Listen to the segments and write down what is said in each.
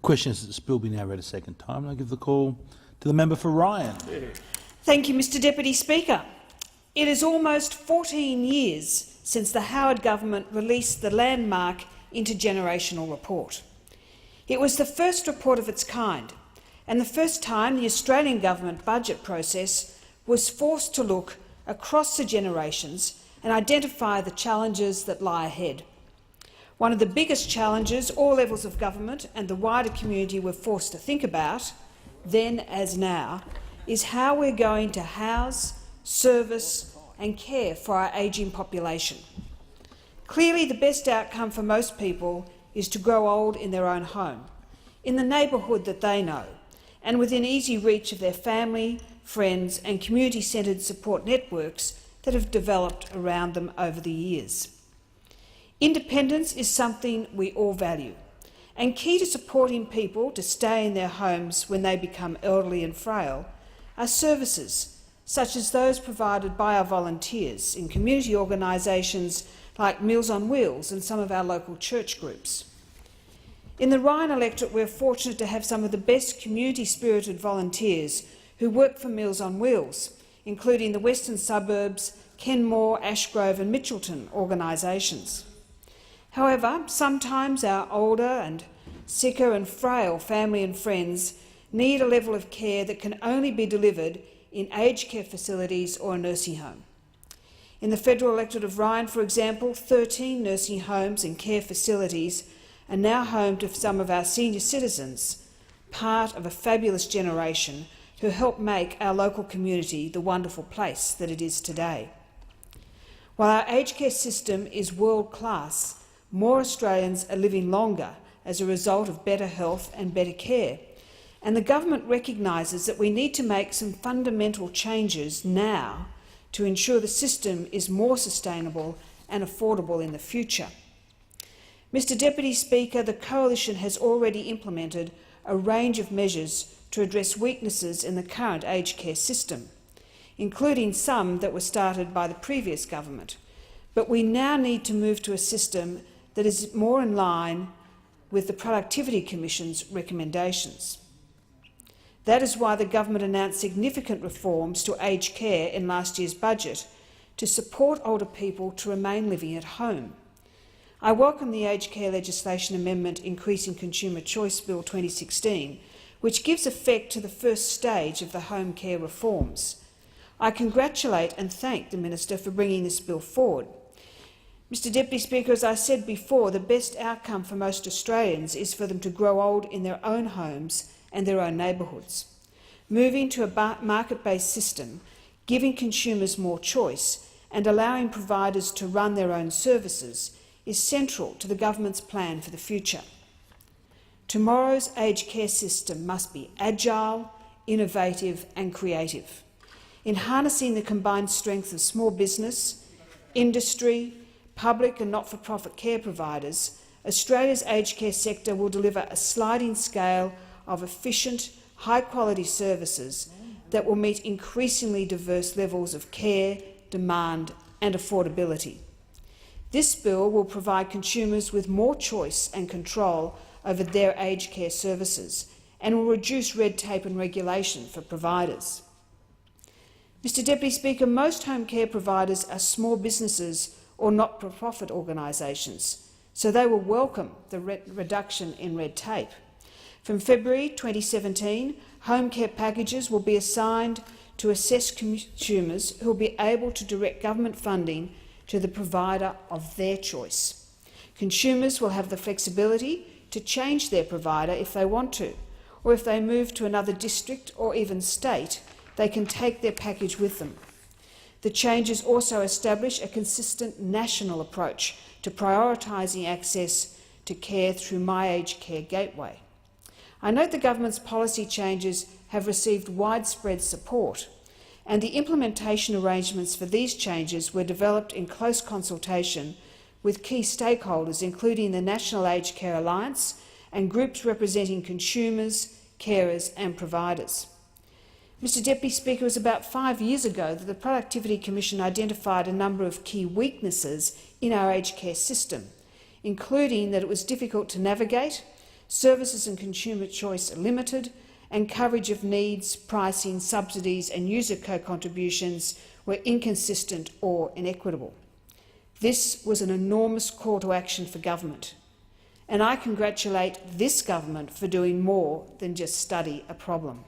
Question is that this bill be now read a second time. And I give the call to the member for Ryan. Thank you, Mr Deputy Speaker. It is almost 14 years since the Howard government released the landmark intergenerational report. It was the first report of its kind, and the first time the Australian government budget process was forced to look across the generations and identify the challenges that lie ahead. One of the biggest challenges all levels of government and the wider community were forced to think about, then as now, is how we're going to house, service and care for our ageing population. Clearly, the best outcome for most people is to grow old in their own home, in the neighbourhood that they know, and within easy reach of their family, friends and community-centred support networks that have developed around them over the years. Independence is something we all value, and key to supporting people to stay in their homes when they become elderly and frail are services such as those provided by our volunteers in community organisations like Meals on Wheels and some of our local church groups. In the Ryan electorate, we're fortunate to have some of the best community-spirited volunteers who work for Meals on Wheels, including the Western Suburbs, Kenmore, Ashgrove and Mitchelton organisations. However, sometimes our older and sicker and frail family and friends need a level of care that can only be delivered in aged care facilities or a nursing home. In the federal electorate of Ryan, for example, 13 nursing homes and care facilities are now home to some of our senior citizens, part of a fabulous generation who help make our local community the wonderful place that it is today. While our aged care system is world-class, more Australians are living longer as a result of better health and better care, and the government recognises that we need to make some fundamental changes now to ensure the system is more sustainable and affordable in the future. Mr Deputy Speaker, the Coalition has already implemented a range of measures to address weaknesses in the current aged care system, including some that were started by the previous government. But we now need to move to a system that is more in line with the Productivity Commission's recommendations. That is why the government announced significant reforms to aged care in last year's budget to support older people to remain living at home. I welcome the Aged Care Legislation Amendment Increasing Consumer Choice Bill 2016, which gives effect to the first stage of the home care reforms. I congratulate and thank the Minister for bringing this bill forward. Mr Deputy Speaker, as I said before, the best outcome for most Australians is for them to grow old in their own homes and their own neighbourhoods. Moving to a market-based system, giving consumers more choice and allowing providers to run their own services is central to the government's plan for the future. Tomorrow's aged care system must be agile, innovative and creative. In harnessing the combined strength of small business, industry, public and not-for-profit care providers, Australia's aged care sector will deliver a sliding scale of efficient, high-quality services that will meet increasingly diverse levels of care, demand and affordability. This bill will provide consumers with more choice and control over their aged care services and will reduce red tape and regulation for providers. Mr Deputy Speaker, most home care providers are small businesses or not-for-profit organisations, so they will welcome the reduction in red tape. From February 2017, home care packages will be assigned to assess consumers who will be able to direct government funding to the provider of their choice. Consumers will have the flexibility to change their provider if they want to, or if they move to another district or even state, they can take their package with them. The changes also establish a consistent national approach to prioritising access to care through My Aged Care Gateway. I note the government's policy changes have received widespread support, and the implementation arrangements for these changes were developed in close consultation with key stakeholders, including the National Aged Care Alliance and groups representing consumers, carers and providers. Mr Deputy Speaker, it was about 5 years ago that the Productivity Commission identified a number of key weaknesses in our aged care system, including that it was difficult to navigate, Services and consumer choice are limited, and coverage of needs, pricing, subsidies and user co-contributions were inconsistent or inequitable. This was an enormous call to action for government, and I congratulate this government for doing more than just study a problem.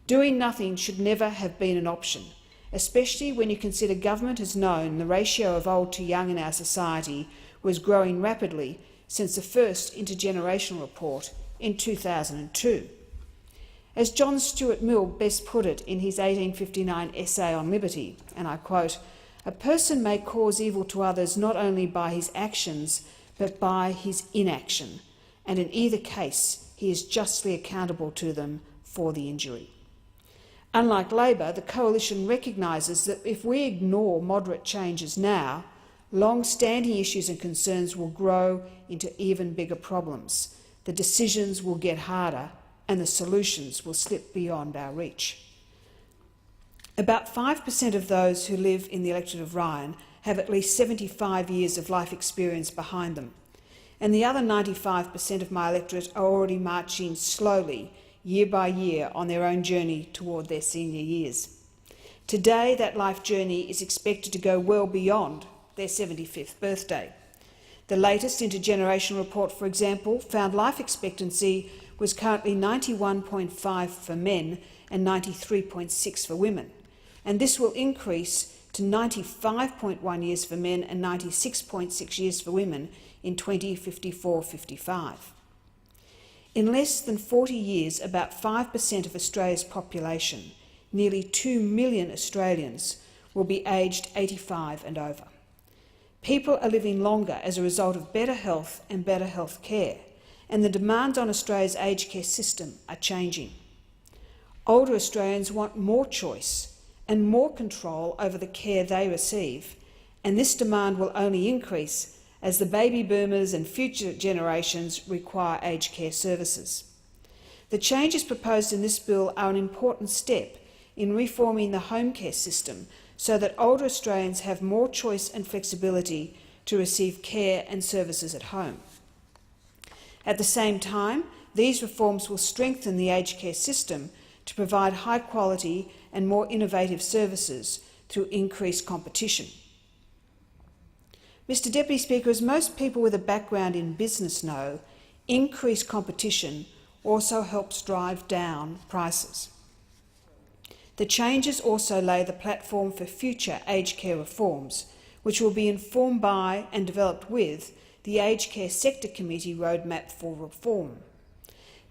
Doing nothing should never have been an option, especially when you consider government has known the ratio of old to young in our society was growing rapidly since the first intergenerational report in 2002. As John Stuart Mill best put it in his 1859 essay on liberty, and I quote, "A person may cause evil to others not only by his actions but by his inaction, and in either case he is justly accountable to them for the injury." Unlike Labor, the Coalition recognises that if we ignore moderate changes now, long-standing issues and concerns will grow into even bigger problems. The decisions will get harder and the solutions will slip beyond our reach. About 5% of those who live in the electorate of Ryan have at least 75 years of life experience behind them, and the other 95% of my electorate are already marching slowly, year by year, on their own journey toward their senior years. Today, that life journey is expected to go well beyond their 75th birthday. The latest intergenerational report, for example, found life expectancy was currently 91.5 for men and 93.6 for women, and this will increase to 95.1 years for men and 96.6 years for women in 2054-55. In less than 40 years, about 5% of Australia's population, nearly 2 million Australians, will be aged 85 and over. People are living longer as a result of better health and better health care, and the demands on Australia's aged care system are changing. Older Australians want more choice and more control over the care they receive, and this demand will only increase as the baby boomers and future generations require aged care services. The changes proposed in this bill are an important step in reforming the home care system so that older Australians have more choice and flexibility to receive care and services at home. At the same time, these reforms will strengthen the aged care system to provide high-quality and more innovative services through increased competition. Mr Deputy Speaker, as most people with a background in business know, increased competition also helps drive down prices. The changes also lay the platform for future aged care reforms, which will be informed by and developed with the Aged Care Sector Committee Roadmap for Reform.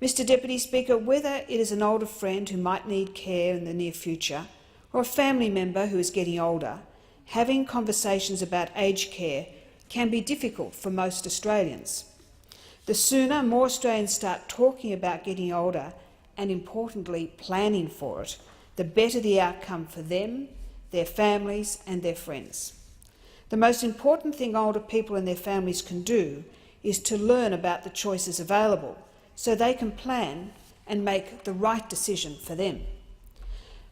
Mr Deputy Speaker, whether it is an older friend who might need care in the near future or a family member who is getting older, having conversations about aged care can be difficult for most Australians. The sooner more Australians start talking about getting older and, importantly, planning for it, the better the outcome for them, their families and their friends. The most important thing older people and their families can do is to learn about the choices available so they can plan and make the right decision for them.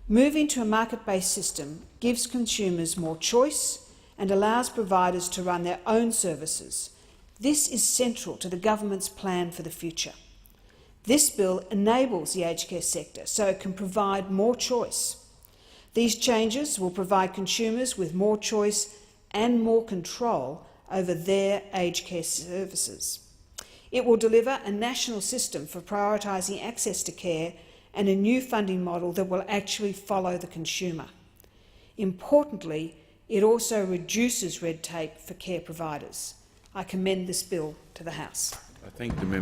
Moving to a market-based system gives consumers more choice and allows providers to run their own services. This is central to the government's plan for the future. This bill enables the aged care sector so it can provide more choice. These changes will provide consumers with more choice and more control over their aged care services. It will deliver a national system for prioritising access to care and a new funding model that will actually follow the consumer. Importantly, it also reduces red tape for care providers. I commend this bill to the House. I thank the member.